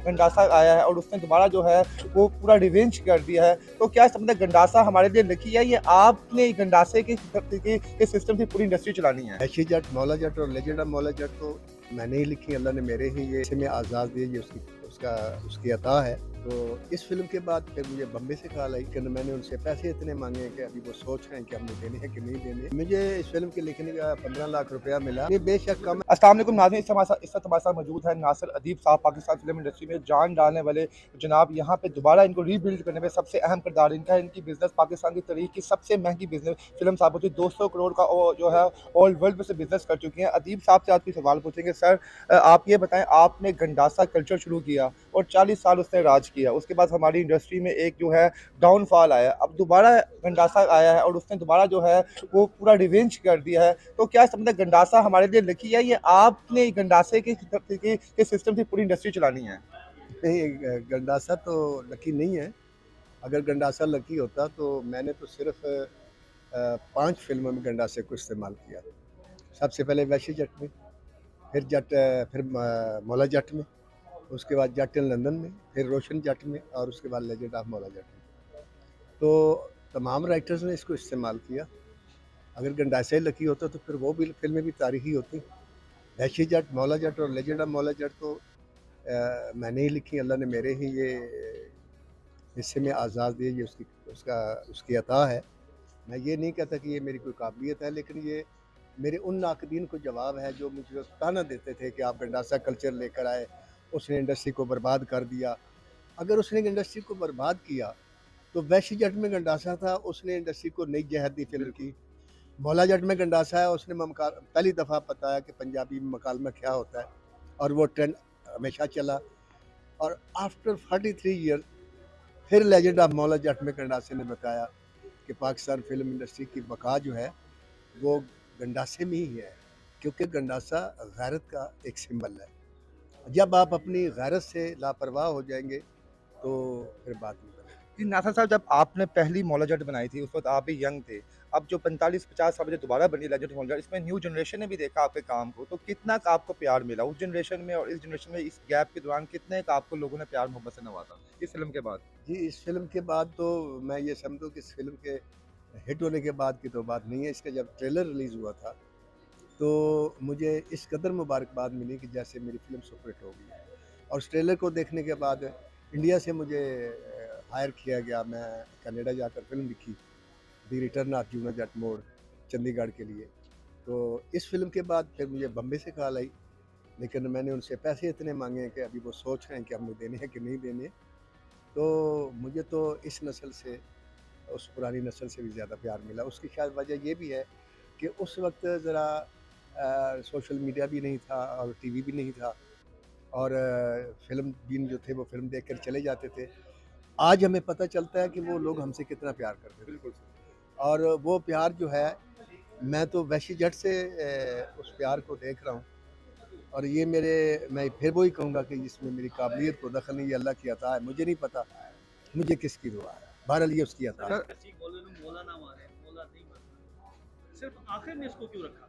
गंडासा आया है और उसने दोबारा जो है वो पूरा रिवेंज कर दिया है। तो क्या समझते हैं गंडासा हमारे लिए लकी है, ये आपने गंडासे के सिस्टम से पूरी इंडस्ट्री चलानी है? ऐशी जट, मौला जट और लेजेंड ऑफ मौला जट तो मैंने ही लिखी, अल्लाह ने मेरे ही ये में आज़ाद दिए, ये उसकी अता है। तो इस फ़िल्म के बाद फिर मुझे बम्बे से कॉल आई कि मैंने उनसे पैसे इतने माँगे हैं कि अभी वो सोच रहे हैं कि हमने देने हैं कि नहीं देने। मुझे इस फ़िल्म के लिखने का 15 लाख रुपया मिला। ये बेशक कम है। अस्सलाम वालेकुम नाज़रीन, इस वक्त हमारे साथ मौजूद है नासिर अदीब साहब। पाकिस्तान फिल्म इंडस्ट्री में जान डालने वाले जनाब, यहाँ पे दोबारा इनको रीबिल्ड करने में सबसे अहम किरदार इनका है। इनकी बिजनेस पाकिस्तान की तारीख की सबसे महंगी बिजनेस फिल्म साबित हुई, 200 करोड़ का जो है ऑल वर्ल्ड में से बिजनेस कर चुकी हैं। अदीब साहब से आज की सवाल पूछेंगे। सर, आप ये बताएं, आपने गंडासा कल्चर शुरू किया और 40 साल उसने राज किया, उसके बाद हमारी इंडस्ट्री में एक जो है डाउनफॉल आया, अब दोबारा गंडासा आया है और उसने दोबारा जो है वो पूरा रिवेंज कर दिया है। तो क्या समझते हैं गंडासा हमारे लिए लकी है, ये आपने गंडासे के सिस्टम से पूरी इंडस्ट्री चलानी है? नहीं, गंडासा तो लकी नहीं है। अगर गंडासा लकी होता तो मैंने तो सिर्फ़ 5 फ़िल्मों में गंडासे को इस्तेमाल किया। सबसे पहले वैशी जट में, फिर मौला जट में, उसके बाद जट इन लंदन में, फिर रोशन जट में और उसके बाद लेजेंड ऑफ मौला जट में। तो तमाम राइटर्स ने इसको इस्तेमाल किया। अगर गंडासा ही लकी होता तो फिर वो भी फ़िल्में भी तारीख़ी होती। वैशी जट, मौला जट और लेजेंड ऑफ मौला जट तो मैंने ही लिखी, अल्लाह ने मेरे ही ये हिस्से में आज़ाद दिए, ये उसकी अता है। मैं ये नहीं कहता कि ये मेरी कोई काबिलियत है, लेकिन ये मेरे उन नाक़दीन को जवाब है जो मुझे ताना देते थे कि आप गंडासा कल्चर लेकर आए, उसने इंडस्ट्री को बर्बाद कर दिया। अगर उसने इंडस्ट्री को बर्बाद किया तो वैशी जट में गंडासा था, उसने इंडस्ट्री को नई जहत दी फ़िल्म की। मौला जट में गंडासा है, उसने पहली दफ़ा बताया कि पंजाबी में मकालमा क्या होता है और वो ट्रेंड हमेशा चला। और आफ्टर 43 ईयर फिर लेजेंड ऑफ मौला जट में गंडासे ने बताया कि पाकिस्तान फ़िल्म इंडस्ट्री की बका जो है वो गंडासे में ही है, क्योंकि गंडासा गैरत का एक सिंबल है। जब आप अपनी गैरत से लापरवाह हो जाएंगे तो फिर बात नहीं बनेगी। जी, नासिर साहब, जब आपने पहली मौला जट बनाई थी उस वक्त आप भी यंग थे। अब जो 45-50 साल बाद दोबारा बनी लेजेंड मौला जट, इसमें न्यू जनरेशन ने भी देखा आपके काम को, तो कितना का आपको प्यार मिला उस जनरेशन में और इस जनरेशन में, इस गैप के दौरान कितने का आपको लोगों ने प्यार मोहब्बत से नवाजा इस फिल्म के बाद? जी, इस फ़िल्म के बाद तो मैं ये समझूँ कि इस फ़िल्म के हिट होने के बाद की तो बात नहीं है। इसका जब ट्रेलर रिलीज़ हुआ था तो मुझे इस कदर मुबारकबाद मिली कि जैसे मेरी फ़िल्म सुपरहिट हो गई है। और उस ट्रेलर को देखने के बाद इंडिया से मुझे हायर किया गया। मैं कनाडा जाकर फ़िल्म लिखी, द रिटर्न ऑफ जूना जट मोड़, चंडीगढ़ के लिए। तो इस फ़िल्म के बाद फिर मुझे बम्बे से कॉल आई, लेकिन मैंने उनसे पैसे इतने माँगे हैं कि अभी वो सोच रहे हैं कि हमने देने हैं कि नहीं देने। तो मुझे तो इस नस्ल से, उस पुरानी नस्ल से भी ज़्यादा प्यार मिला। उसकी शायद वजह ये भी है कि उस वक़्त ज़रा सोशल मीडिया भी नहीं था और टीवी भी नहीं था और फ़िल्म बीन जो थे वो फ़िल्म देख कर चले जाते थे। आज हमें पता चलता है कि वो लोग हमसे कितना प्यार करते थे। बिल्कुल। और वो प्यार जो है, मैं तो वैशी जट से उस प्यार को देख रहा हूँ। और ये मैं फिर वही कहूँगा कि इसमें मेरी काबिलियत को दखल नहीं, ये अल्लाह की अता है। मुझे नहीं पता मुझे किसकी दुआ है, बहरहाल ये उसकी अता है। सिर्फ आखिर में इसको क्यों रखा?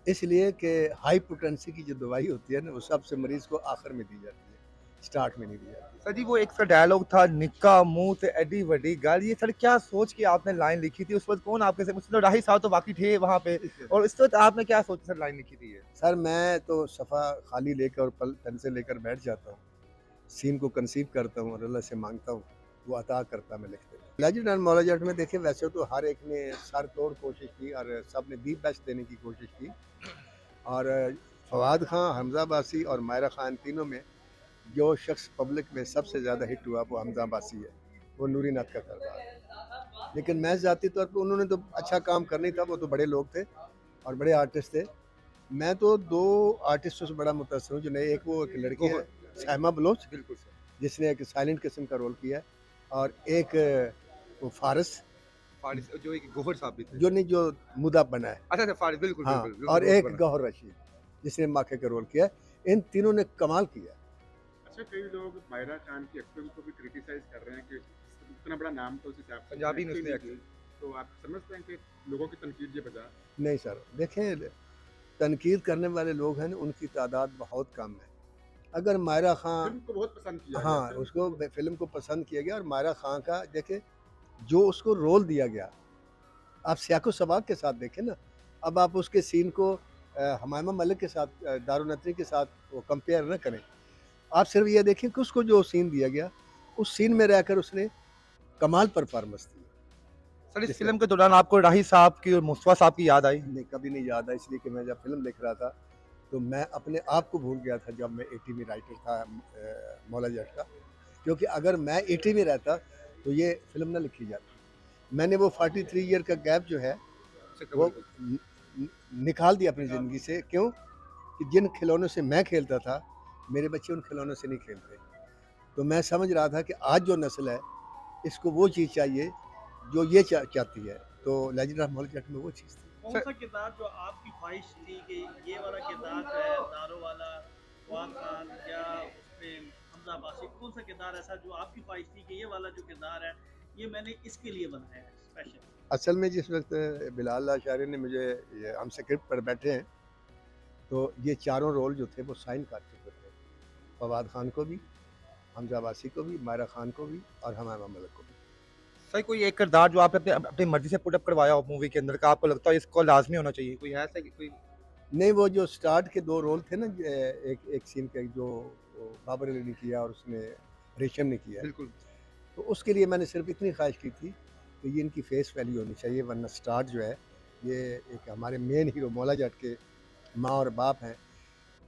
इसलिए कि हाई पोटेंसी की जो दवाई होती है ना, वो सबसे मरीज़ को आखिर में दी जाती है, स्टार्ट में नहीं दी जाती। सर जी, वो एक सा डायलॉग था, निक्का मुंह से एडी वड्डी गल, ये सर क्या सोच के आपने लाइन लिखी थी? उस वक्त कौन आपके से, मतलब राही साहब तो बाकी थे वहाँ पे, और इस वक्त आपने क्या सोच सर लाइन लिखी थी ये? सर, मैं तो सफ़ा खाली लेकर और पेन से लेकर बैठ जाता हूँ, सीन को कंसीव करता हूँ और अल्लाह से माँगता हूँ, वो अता करता, मैं लिख देता हूँ। लेजेंड एंड मौला जट में देखिए, वैसे तो हर एक ने सर तोड़ कोशिश की और सब ने दी बेस्ट देने की कोशिश की। और फवाद खां, हमज़ा अब्बासी और मायरा खान, तीनों में जो शख्स पब्लिक में सबसे ज़्यादा हिट हुआ वो हमज़ा अब्बासी है, वो नूरी नत का किरदार है। लेकिन मैं ज़ाती तौर पे, उन्होंने तो अच्छा काम करना ही था, वो तो बड़े लोग थे और बड़े आर्टिस्ट थे। मैं तो 2 आर्टिस्टों से बड़ा मुतासिर हूँ, जिन्हें एक लड़की है साइमा बलोच, बिल्कुल सर। जिसने एक साइलेंट किस्म का रोल किया है, और एक वो फारिस, फारिस जो एक गोहर साहब भी थे। जो मुदब बना है। अच्छा, अच्छा, फारिस, बिल्कुल, हाँ, बिल्कुल, और बिल्कुल, एक बना। गौहर रशीद, जिसने माखे का रोल किया है। इन तीनों ने कमाल किया। अच्छा, कई लोग मायरा खान की एक्टिंग को भी क्रिटिसाइज कर रहे हैं कि इतना बड़ा नाम तो उस हिसाब से पंजाबी में एक्टिंग उसने नहीं की। तो आप समझते हैं कि लोगों की तनकीद ये बजा? नहीं सर, देखें, तनकीद करने वाले लोग हैं ना, उनकी तादाद बहुत कम है। अगर मायरा खां, फिल्म को बहुत पसंद किया गया, हाँ, उसको फ़िल्म को पसंद किया गया और मायरा खां का देखिए जो उसको रोल दिया गया, आप सियाको सवाब के साथ देखें ना, अब आप उसके सीन को हमामा मलिक के साथ दारू नथरी के साथ वो कंपेयर ना करें। आप सिर्फ ये देखें कि उसको जो सीन दिया गया, उस सीन में रहकर उसने कमाल परफॉर्मेंस दी। सर, इस जिस फ़िल्म के दौरान आपको राही साहब की और मुस्तफ़ा साहब की याद आई? नहीं, कभी नहीं याद है, इसलिए कि मैं जब फ़िल्म देख रहा था, तो मैं अपने आप को भूल गया था जब मैं एटी में राइटर था मौला जट का। क्योंकि अगर मैं एटी में रहता, तो ये फ़िल्म ना लिखी जाती। मैंने वो 43 ईयर का गैप जो है, वो न न निकाल दिया अपनी ज़िंदगी से। क्यों? कि जिन खिलौनों से मैं खेलता था, मेरे बच्चे उन खिलौनों से नहीं खेलते। तो मैं समझ रहा था कि आज जो नस्ल है, इसको वो चीज़ चाहिए जो ये चाहती है। तो लेजेंड ऑफ मौला जट में वो चीज़ थी। कौन सा किरदार जो आपकी ख्वाहिश थी कि ये वाला किरदार जो है दारो वाला फवाद खान या उसमें हमजा बासी, कौन सा किरदार ऐसा जो आपकी ख्वाहिश थी कि ये वाला जो किरदार है ये मैंने इसके लिए बनाया है स्पेशल? असल में जिस वक़्त बिलाल लाशारी ने मुझे ये हम स्क्रिप्ट पर बैठे हैं, तो ये चारों रोल जो थे वो साइन कर चुके थे। फवाद खान को भी, हमजा अब्बासी को भी, मायरा खान को भी और हमामा मलिक को भी। सर, कोई एक किरदार जो आपने अपनी अपनी मर्ज़ी से पुट अप करवाया हो मूवी के अंदर का आपको लगता है इसको लाज़मी होना चाहिए, कोई है ऐसा कि कोई? नहीं, वो जो स्टार्ट के 2 रोल थे ना, एक एक सीन के जो वो बाबर अली ने किया और उसने रेशम ने किया। बिल्कुल। तो उसके लिए मैंने सिर्फ इतनी ख्वाहिश की थी कि ये इनकी फेस वैल्यू होनी चाहिए, वरना स्टार्ट जो है, ये एक हमारे मेन हीरो मौला जट के माँ और बाप हैं।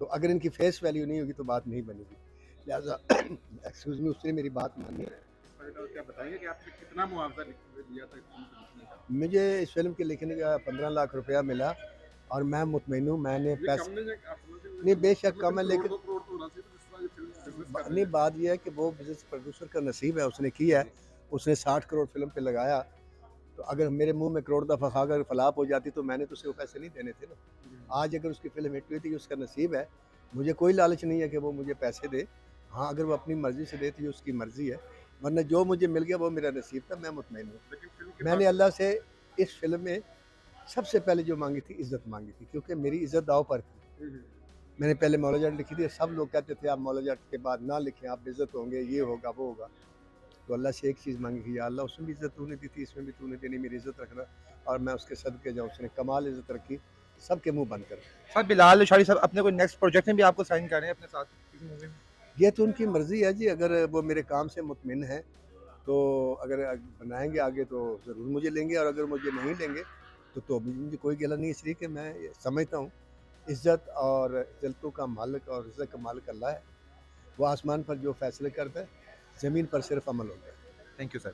तो अगर इनकी फेस वैल्यू नहीं होगी तो बात नहीं बनेगी। लिहाजा एक्सक्यूज़ मी, उसने मेरी बात मानी। और क्या बताएंगे कि आपने कितना मुआवजा दिया था इस फिल्म को लिखने का? मुझे इस फ़िल्म के लिखने का 15 लाख रुपया मिला और मैं मुतमईन हूँ। मैंने ये पैसे कम नहीं है, आप समझ रहे हैं? नहीं, बेशक मतलब कम है, करोड़ लेकिन 2 करोड़ तो होना चाहिए था, जिस तरह ये फिल्म बिज़नेस कर रही नहीं, है। बात ये है कि वो बिज़नेस प्रोड्यूसर का नसीब है, उसने किया है। उसने 60 करोड़ फ़िल्म पे लगाया, तो अगर मेरे मुँह में करोड़ दफ़ा खाकर फ्लॉप हो जाती तो मैंने तो उसे वो पैसे नहीं देने थे ना। आज अगर उसकी फ़िल्म हिट हुई थी, उसका नसीब है। मुझे कोई लालच नहीं है कि वो मुझे पैसे दे। हाँ, अगर वो अपनी मर्ज़ी से दे तो ये उसकी मर्ज़ी है, वरना जो मुझे मिल गया वो मेरा नसीब था, मैं मुतमईन हूँ। लेकिन फिल्म के मैंने बाद अल्लाह से इस फ़िल्म में सबसे पहले जो माँगी थी, इज़्ज़त माँगी थी, क्योंकि मेरी इज़्ज़त दाँव पर थी। मैंने पहले मौला जट लिखी थी, सब लोग कहते थे आप मौला जट के बाद ना लिखें, आप बेइज़्ज़त होंगे, ये होगा, वो होगा। तो अल्लाह से एक चीज़ माँगी कि या अल्लाह, उसमें भी इज़्ज़त तूने दी थी, इसमें भी तूने देनी, मेरी इज़्ज़त रखना। और मैं उसके सदके जाऊँ, उसने कमाल इज़्ज़त रखी, सबके मुँह बंद कर। सर, बिलाल लाशारी साहब अपने कोई नेक्स्ट प्रोजेक्ट में भी आपको साइन कर रहे हैं अपने साथ किसी मूवी में? ये तो उनकी मर्ज़ी है जी, अगर वो मेरे काम से मुतमिन हैं, तो अगर बनाएँगे आगे तो ज़रूर मुझे लेंगे, और अगर मुझे नहीं लेंगे तो भी मुझे कोई गिला नहीं, इसलिए कि मैं ये समझता हूँ इज़्ज़त और इज़्ज़तों का मालिक और रिज़्क़ का मालिक अल्लाह है। वो आसमान पर जो फ़ैसले करता है, ज़मीन पर सिर्फ़ अमल होता है। Thank you sir.